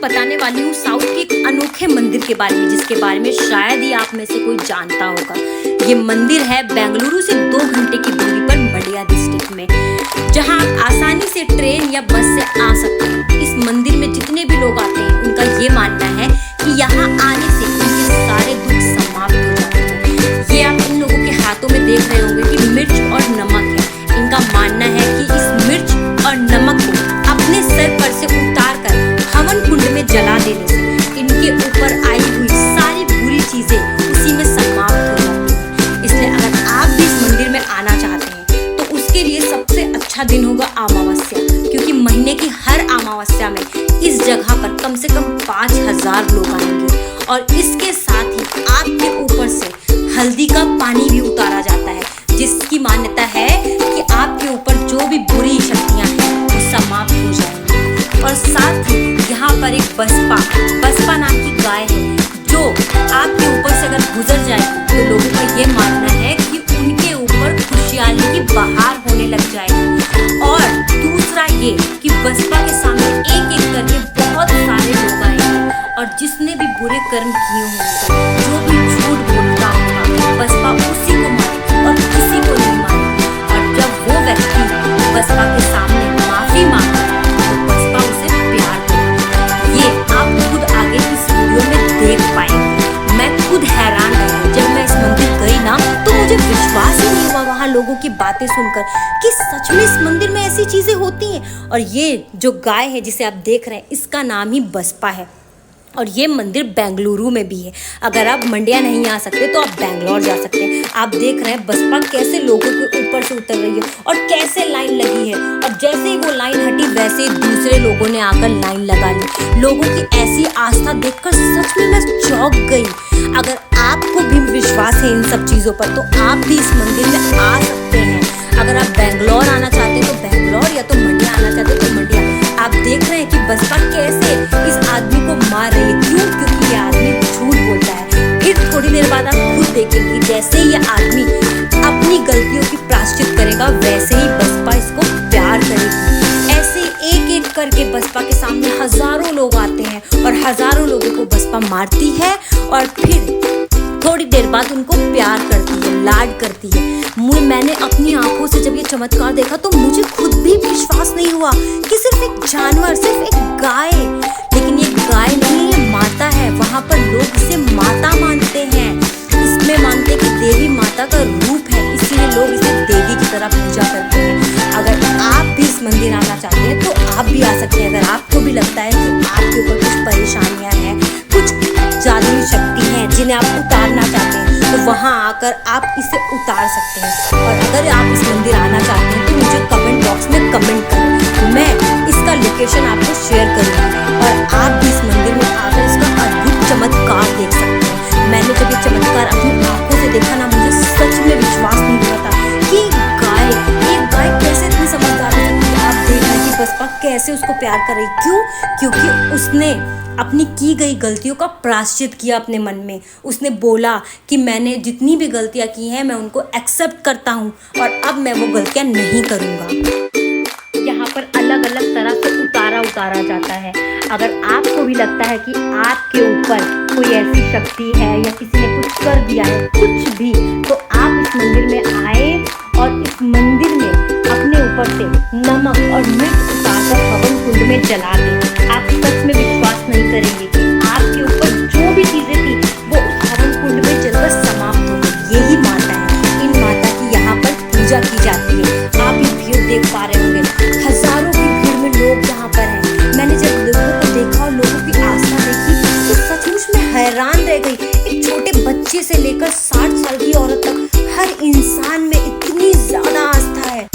बताने वाली हूँ साउथ के एक अनोखे मंदिर के बारे में, जिसके बारे में शायद ही आप में से कोई जानता होगा। ये मंदिर है बेंगलुरु से 2 घंटे की दूरी पर मंड्या डिस्ट्रिक्ट में, जहाँ आप आसानी से ट्रेन या बस से आ सकते हैं। इस मंदिर में जितने भी लोग आते हैं उनका ये मानना है कि यहाँ आने से उनके सारे दुख समाप्त हो जाते हैं। ये आप इन लोगों के हाथों में देख रहे होंगे कि मिर्च और नमक है। इनका मानना है कि इस मिर्च और नमक को अपने सर पर से उतार कर हवन कुंड में जला देने से इनके ऊपर आई हुई सारी बुरी चीजें उसी में समाप्त हो जाती हैं। इसलिए अगर आप भी इस मंदिर में आना चाहते हैं तो उसके लिए सबसे अच्छा दिन होगा अमावस्या, क्योंकि महीने की हर अमावस्या में इस जगह पर कम से कम 5000 लोग आएंगे। और इसके साथ ही आपके ऊपर से हल्दी का पानी भी उतारा जाता है, जिसकी मान्यता है कि आपके ऊपर जो भी बुरी शक्तियां हैं वो समाप्त हो जाएंगी। और साथ ही यहाँ पर एक बसपा नाम की गाय है, जो आपके ऊपर से अगर गुजर जाए तो लोगों का ये मानना है कि उनके ऊपर खुशहाली की बहार होने लग जाएगी। और दूसरा ये कि बसपा के सामने एक एक करके बहुत सारे लोग आएंगे, और जिसने भी बुरे कर्म किए होंगे, जो भी झूठ बोलता होगा, बसपा उसी को मारेगी और किसी को नहीं मारेगी। और जब वो व्यक्ति बसपा के सामने माफी मांगे तो बसपा उसे प्यार करेगी। ये आप खुद आगे इस वीडियो में देख पाएंगे। मैं खुद हैरान रही जब मैं इस मंदिर गई ना, तो मुझे विश्वास ही नहीं हुआ वहाँ लोगों की बातें सुनकर कि सच में इस मंदिर में ऐसी चीजें होती हैं। और ये जो गाय है जिसे आप देख रहे हैं, इसका नाम ही बसपा है। और ये मंदिर बेंगलुरु में भी है। अगर आप मंड्या नहीं आ सकते तो आप बेंगलोर जा सकते हैं। आप देख रहे हैं बसपा कैसे लोगों के ऊपर से उतर रही है और कैसे लाइन लगी है। और जैसे ही वो लाइन हटी वैसे ही दूसरे लोगों ने आकर लाइन लगा ली। लोगों की ऐसी आस्था देखकर सच में मैं चौंक गई। अगर आपको भी विश्वास है इन सब चीज़ों पर तो आप भी इस मंदिर में आ सकते हैं। अगर आप बेंगलोर आना चाहते हैं तो बेंगलोर, या तो मंड्या आना चाहते हैं तो मंड्या। आप देख रहे हैं कि बसपा कैसे इस आदमी को मार रही है। क्यों? क्योंकि ये आदमी झूठ बोलता है। फिर थोड़ी देर बाद आप खुद देखेंगे जैसे ही ये आदमी अपनी गलतियों की प्रायश्चित करेगा वैसे ही बसपा इसको प्यार करेगी। ऐसे एक एक करके बसपा के सामने हजारों लोग आते हैं और हजारों लोगों को बसपा मारती है और फिर थोड़ी देर बाद उनको प्यार करती है, लाड करती है। मैंने अपनी आंखों से जब ये चमत्कार देखा तो मुझे खुद भी विश्वास नहीं हुआ कि सिर्फ एक जानवर, सिर्फ एक गाय, लेकिन ये गाय नहीं, ये माता है। वहाँ पर लोग इसे माता मानते हैं। इसमें मानते हैं कि देवी माता का रूप है, इसीलिए लोग इसे देवी की तरह पूजा करते हैं। अगर आप भी इस मंदिर आना चाहते हैं तो आप भी आ सकते हैं। अगर आपको भी लगता है कि आपके ऊपर कुछ परेशानियां हैं, कुछ जादुई शक्ति है जिन्हें आप उतारना चाहते हैं, तो वहाँ आकर आप इसे उतार सकते हैं। और अगर आप इस मंदिर आना चाहते हैं तो मुझे कमेंट बॉक्स में कमेंट करें, मैं इसका लोकेशन आपको शेयर करूँगी और आप भी इस मंदिर में आकर इसका अद्भुत चमत्कार देख सकते हैं। मैंने जब ये चमत्कार अपनी आंखों से देखा ना, मुझे सच में विश्वास नहीं हुआ था कि एक गाय कैसे इतनी समझदार हो सकती है। आप देख रहे हैं कि बसपा कैसे उसको प्यार कर रही। क्यों? क्योंकि उसने अपनी की गई गलतियों का प्रायश्चित किया अपने मन में। उसने बोला कि मैंने जितनी भी गलतियां की हैं मैं उनको एक्सेप्ट करता हूं और अब मैं वो गलतियां नहीं करूंगा। यहाँ पर अलग अलग तरह से उतारा जाता है। अगर आपको भी लगता है कि आपके ऊपर कोई ऐसी शक्ति है या किसी ने कुछ कर दिया है, कुछ भी, तो आप इस मंदिर में आए और इस मंदिर में अपने ऊपर से नमक और मिर्च उतारकर हवन कुंड में जला दें। आप सच में विश्वास नहीं करेंगे कि आपके ऊपर जो भी चीजें थी वो उस हवन कुंड में जलकर समाप्त हो गई। यही माता है, इन माता की यहाँ पर पूजा की जाती है। आप ये भीड़ देख पा रहे होंगे, हजारों की भीड़ में लोग यहाँ पर हैं। मैंने जब लोगों को देखा और लोगों की आस्था देखी तो सचमुच में हैरान रह गई। एक छोटे बच्चे से लेकर 60 साल की औरत तक हर इंसान में इतनी ज्यादा आस्था है।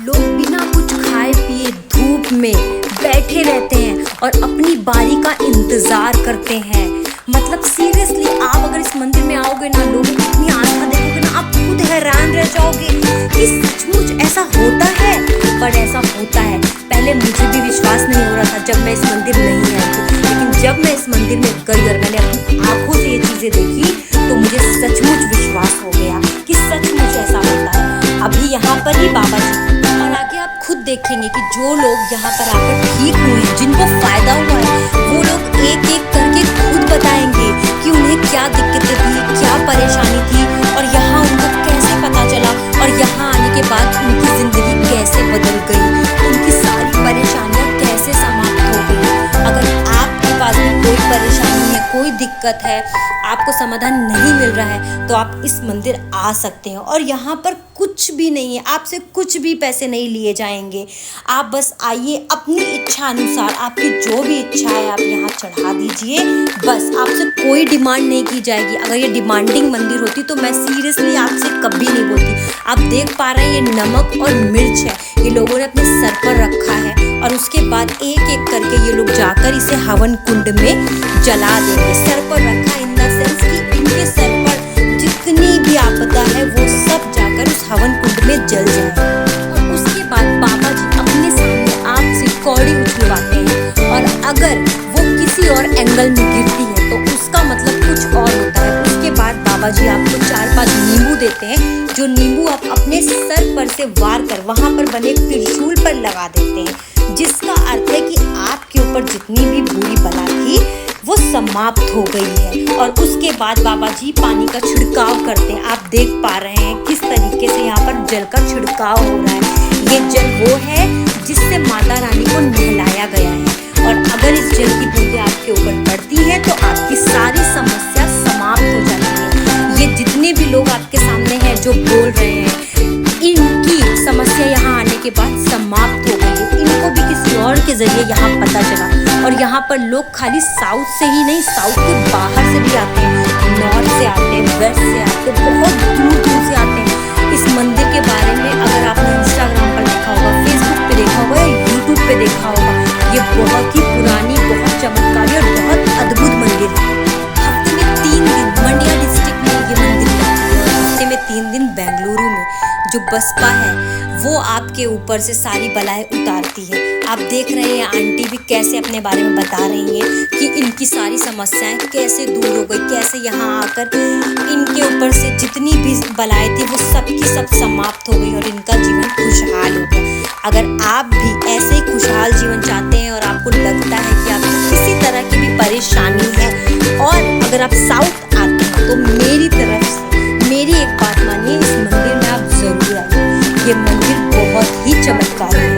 लोग बिना कुछ खाए पिए धूप में बैठे रहते हैं और अपनी बारी का इंतजार करते हैं। मतलब सीरियसली आप अगर इस मंदिर में आओगे ना, लोगों की इतनी आस्था देखोगे ना, आप खुद हैरान रह जाओगे कि सचमुच ऐसा होता है। पर ऐसा होता है। पहले मुझे भी विश्वास नहीं हो रहा था जब मैं इस मंदिर नहीं आई थी, लेकिन जब मैं इस मंदिर में गई और मैंने अपनी आंखों से ये चीजें देखी तो मुझे सचमुच विश्वास हो गया कि सचमुच ऐसा होता है। अभी यहाँ पर ही बाबा जी, और आगे आप खुद देखेंगे कि जो लोग यहाँ पर आकर ठीक हुए हैं, जिनको फायदा हुआ है, वो लोग कोई दिक्कत है, आपको समाधान नहीं मिल रहा है, तो आप इस मंदिर आ सकते हैं। और यहाँ पर कुछ भी नहीं है, आपसे कुछ भी पैसे नहीं लिए जाएंगे। आप बस आइए, अपनी इच्छा अनुसार आपकी जो भी इच्छा है आप यहाँ चढ़ा दीजिए। बस आपसे कोई डिमांड नहीं की जाएगी। अगर ये डिमांडिंग मंदिर होती तो मैं सीरियसली आपसे कभी नहीं बोलती। आप देख पा रहे हैं ये नमक और मिर्च है, ये लोगों ने अपने सर पर रखा है और उसके बाद एक एक करके ये लोग जाकर इसे हवन कुंड में जला देंगे। सर पर रखा इन द सेंस कि इनके सर पर जितनी भी आपदा है वो सब जाकर उस हवन कुंड में जल जाए। और उसके बाद बाबा जी अपने सामने आग से कौड़ी उछलवाते हैं और अगर वो किसी और एंगल में गिरती है तो उसका मतलब कुछ और होता है। उसके बाद बाबा जी आपको 4-5 नींबू देते हैं, जो नींबू आप अपने सर पर से वार कर वहां पर बने त्रिशूल पर लगा देते हैं, जिसका अर्थ है कि आपके ऊपर जितनी भी बुरी बला थी वो समाप्त हो गई है। और उसके बाद बाबा जी पानी का छिड़काव करते हैं। आप देख पा रहे हैं किस तरीके से यहाँ पर जल का छिड़काव हो रहा है। ये जल वो है जिससे माता रानी को नहलाया गया है और अगर इस जल की बूंदें आपके ऊपर पड़ती हैं तो आपकी सारी समस्या समाप्त हो जाती है। ये जितने भी लोग आपके सामने हैं जो बोल रहे हैं, इनकी समस्या यहाँ आने के बाद समाप्त हो गई है। इनको भी किसी और के जरिए यहाँ पता चला और यहाँ पर लोग खाली साउथ से ही नहीं, साउथ के बाहर से भी आते हैं, नॉर्थ से आते हैं, वेस्ट से आते हैं, बहुत दूर दूर से आते हैं। इस मंदिर के बारे में अगर आपने इंस्टाग्राम पर देखा होगा, फेसबुक पे देखा होगा या यूट्यूब पे देखा होगा, ये बहुत ही पुरानी, बहुत चमत्कारी और बहुत अद्भुत मंदिर है। हफ्ते में 3 दिन मंड्या डिस्ट्रिक्ट में ये मंदिर लगती है और हफ्ते में 3 दिन बेंगलुरु में जो बसपा है वो आपके ऊपर से सारी बलाएं उतारती है। आप देख रहे हैं आंटी भी कैसे अपने बारे में बता रही हैं कि इनकी सारी समस्याएं कैसे दूर हो गई, कैसे यहाँ आकर इनके ऊपर से जितनी भी बलाएं थी वो सब की सब समाप्त हो गई और इनका जीवन खुशहाल हो गया। अगर आप भी ऐसे ही खुशहाल जीवन चाहते हैं और आपको लगता है कि आपको किसी तरह की भी परेशानी है और अगर आप साउथ आते हैं तो मेरी तरफ से मेरी एक बात मानिए, इस मंदिर में आप जरूर आइए। ये मंदिर बहुत ही चमत्कारी है।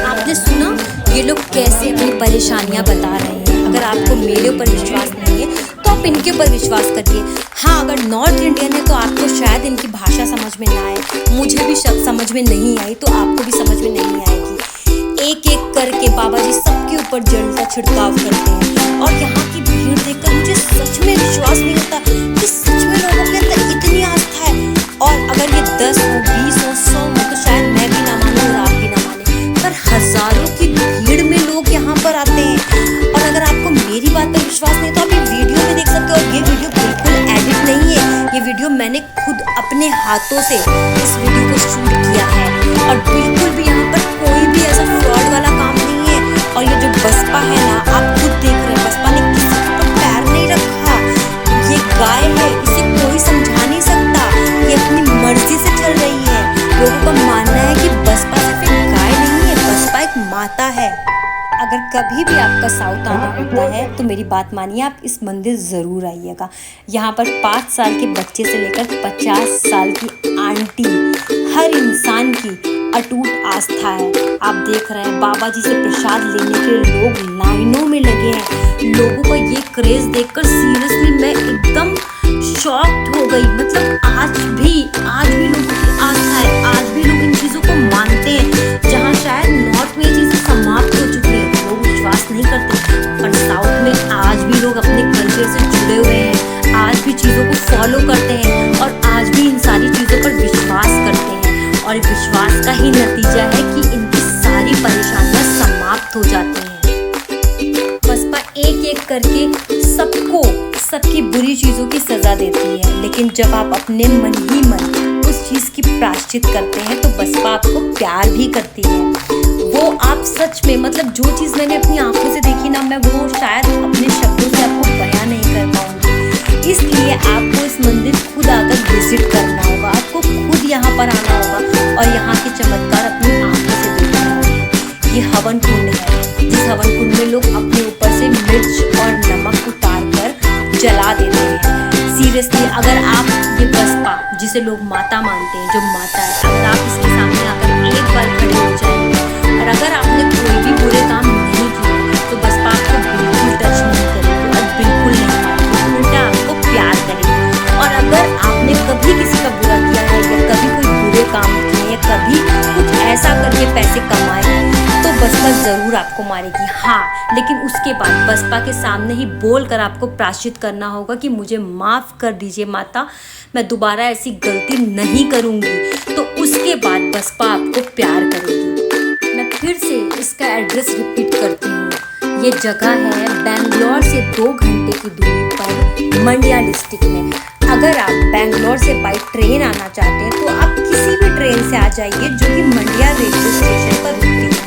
आपने सुना ये लोग कैसे अपनी परेशानियां बता रहे हैं। अगर आपको मेरे ऊपर विश्वास नहीं है तो आप इनके ऊपर विश्वास करिए। हाँ, अगर नॉर्थ इंडियन है तो आपको शायद इनकी भाषा समझ में ना आए, मुझे भी समझ में नहीं आई तो आपको भी समझ में नहीं आएगी। एक एक करके बाबा जी सबके ऊपर जल का छिड़काव करते हैं और यहाँ की भीड़ देखकर मुझे सच में विश्वास नहीं होता कि सच में लोगों के अंदर इतनी आस्था है। और अगर ये 10 हो, 20 हो, 100 हो तो शायद मैं भी ना मानूं और आप भी ना माने, पर हजारों की भीड़ में लोग यहाँ पर आते हैं। और अगर आपको मेरी बात पर विश्वास नहीं तो आप ये वीडियो में देख सकते हो। और ये वीडियो बिल्कुल एडिट नहीं है, ये वीडियो मैंने खुद अपने हाथों से इस वीडियो को शूट किया है और बिल्कुल भी यहाँ पर कोई भी ऐसा फ्रॉड वाला काम नहीं है। और ये जो बसपा है ना, आप खुद देख रहे हैं, बसपा ने किसी के ऊपर पैर नहीं रखा। ये गाय है, इसे कोई समझा नहीं सकता, ये अपनी मर्जी से चल रही है। लोगों का मानना है कि बसपा सिर्फ एक गाय नहीं है, बसपा एक माता है। अगर कभी भी आपका साउथ आना होता है तो मेरी बात मानिए, आप इस मंदिर ज़रूर आइएगा। यहाँ पर 5 साल के बच्चे से लेकर 50 साल की आंटी, हर इंसान की अटूट आस्था है। आप देख रहे हैं बाबा जी से प्रसाद लेने के लिए लोग लाइनों में लगे हैं। लोगों का ये क्रेज देखकर सीरियसली मैं एकदम शॉक्ड हो गई। मतलब आज भी लोगों की आस्था है, आज भी लोग इन चीज़ों को मानते हैं। जहाँ शायद नॉर्थ में ये चीज़ें समाप्त हो चुकी है, लोग विश्वास नहीं करते, पर साउथ में आज भी लोग अपने कल्चर से जुड़े हुए हैं, आज भी चीज़ों को फॉलो करते हैं और आज भी इन सारी चीज़ों पर विश्वास करते हैं। और विश्वास का ही नतीजा है कि इनकी सारी परेशानियां समाप्त हो जाती हैं। बसपा एक एक करके सबको सबकी बुरी चीज़ों की सज़ा देती है, लेकिन जब आप अपने मन ही मन उस चीज़ की प्रायश्चित करते हैं तो बसपा आपको प्यार भी करती है। वो आप सच में, मतलब जो चीज़ मैंने अपनी आंखों से देखी ना, मैं वो शायद अपने शब्दों से आपको बयां नहीं कर पाऊंगी। इसलिए आपको इस मंदिर खुद आकर विजिट करना होगा, आपको खुद यहाँ पर आना होगा और यहाँ के चमत्कार अपनी आंखों से देखना होगा। ये हवन कुंड है, जिस हवन कुंड में लोग अपने ऊपर से मिर्च और नमक उतार कर जला देते हैं। सीरियसली, अगर आप ये बसपा जिसे लोग माता मानते हैं, जो माता है, अगर आप इसके सामने आकर बाल खड़े हो जाएंगे। और अगर आपने कोई भी बुरे काम नहीं किए तो बसपा आपको बिल्कुल टच नहीं करेगी और बिल्कुल नहीं मारेगी, उल्टा आपको प्यार करेगी। और अगर आपने कभी किसी का बुरा किया है या कभी कोई बुरे काम किए या कभी कुछ ऐसा करके पैसे कमाए तो बसपा जरूर आपको मारेगी। हाँ, लेकिन उसके बाद बसपा के सामने ही बोलकर आपको प्रायश्चित करना होगा कि मुझे माफ़ कर दीजिए माता, मैं दोबारा ऐसी गलती नहीं करूँगी। तो उसके बाद बसपा आपको प्यार करेगी। मैं फिर से इसका एड्रेस रिपीट करती हूँ। ये जगह है बेंगलोर से 2 घंटे की दूरी पर मंड्या डिस्ट्रिक्ट में। अगर आप बेंगलोर से बाई ट्रेन आना चाहते हैं तो आप किसी भी ट्रेन से आ जाइए जो कि मंड्या रेलवे स्टेशन पर रुकती है,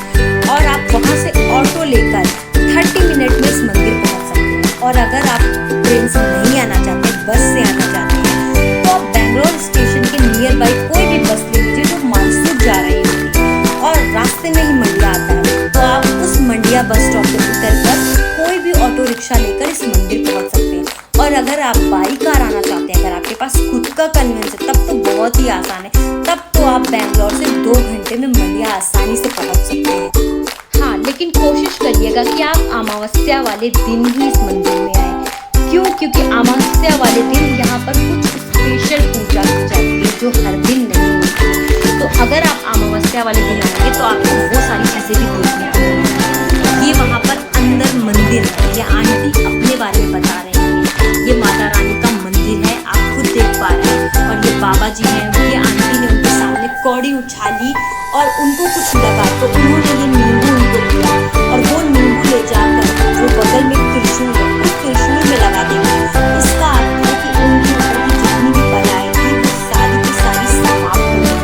और आप वहाँ से ऑटो लेकर 30 मिनट में इस मंदिर पहुँच सकते हैं। और अगर आप ट्रेन से नहीं आना चाहते, बस से आना चाहते हैं, तो आप बेंगलोर स्टेशन के नियर बाई कोई भी बस ले लीजिए जो मानसूर जा रही होगी और रास्ते में ही मंड्या आता है। तो आप उस मंड्या बस स्टॉप पर उतरकर कोई भी ऑटो रिक्शा लेकर इस मंदिर पहुँच सकते हैं। और अगर आप बाई कार आना चाहते हैं, अगर आपके पास खुद का कन्वेंस है, तब तो बहुत ही आसान है। तब तो आप बेंगलोर से 2 घंटे में मंड्या आसानी से पहुंच सकते हैं। हाँ, लेकिन कोशिश करिएगा कि आप अमावस्या वाले दिन ही इस मंदिर में आए। क्यों? क्योंकि अमावस्या वाले दिन यहाँ पर कुछ स्पेशल पूजा की जाती है जो हर दिन नहीं होती। तो अगर आप अमावस्या वाले दिन आएंगे तो आपको वो सारी चीज़ें भी देखने को मिलेंगी। ये वहाँ पर अंदर मंदिर है, ये आंटी अपने बारे में बता रहे हैं। ये माता रानी का मंदिर है, आप खुद देख पा रहे हैं। और ये बाबा जी हैं, ये आंटी ने उनके सामने कौड़ी उछाली और उनको कुछ लगा तो उन्होंने ये नींबू उनको दिया और वो नींबू ले जाकर जो बगल में त्रिशूल है उस त्रिशूल में लगा देंगे। इसका अर्थ है कि उनके ऊपर की जितनी भी बलाएं थी वो सारी की सारी समाप्त हो गई।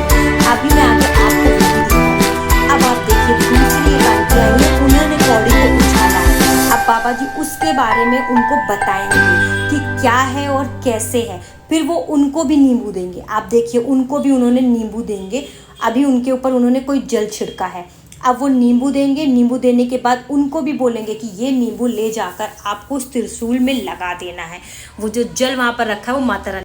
अभी मैं आगे आपको दिखाऊंगी। अब आप देखिए, दूसरी एक आंटी आई है, उन्होंने कौड़ी को उछाला। अब बाबा जी उसके बारे में उनको बताएंगे कि क्या है और कैसे है, फिर वो उनको भी नींबू देंगे। आप देखिए, उनको भी उन्होंने नींबू देंगे। अभी उनके ऊपर उन्होंने कोई जल छिड़का है, अब वो नींबू देंगे। नींबू देने के बाद उनको भी बोलेंगे कि ये नींबू ले जाकर आपको उस त्रिशूल में लगा देना है। वो जो जल वहाँ पर रखा है वो माता रानी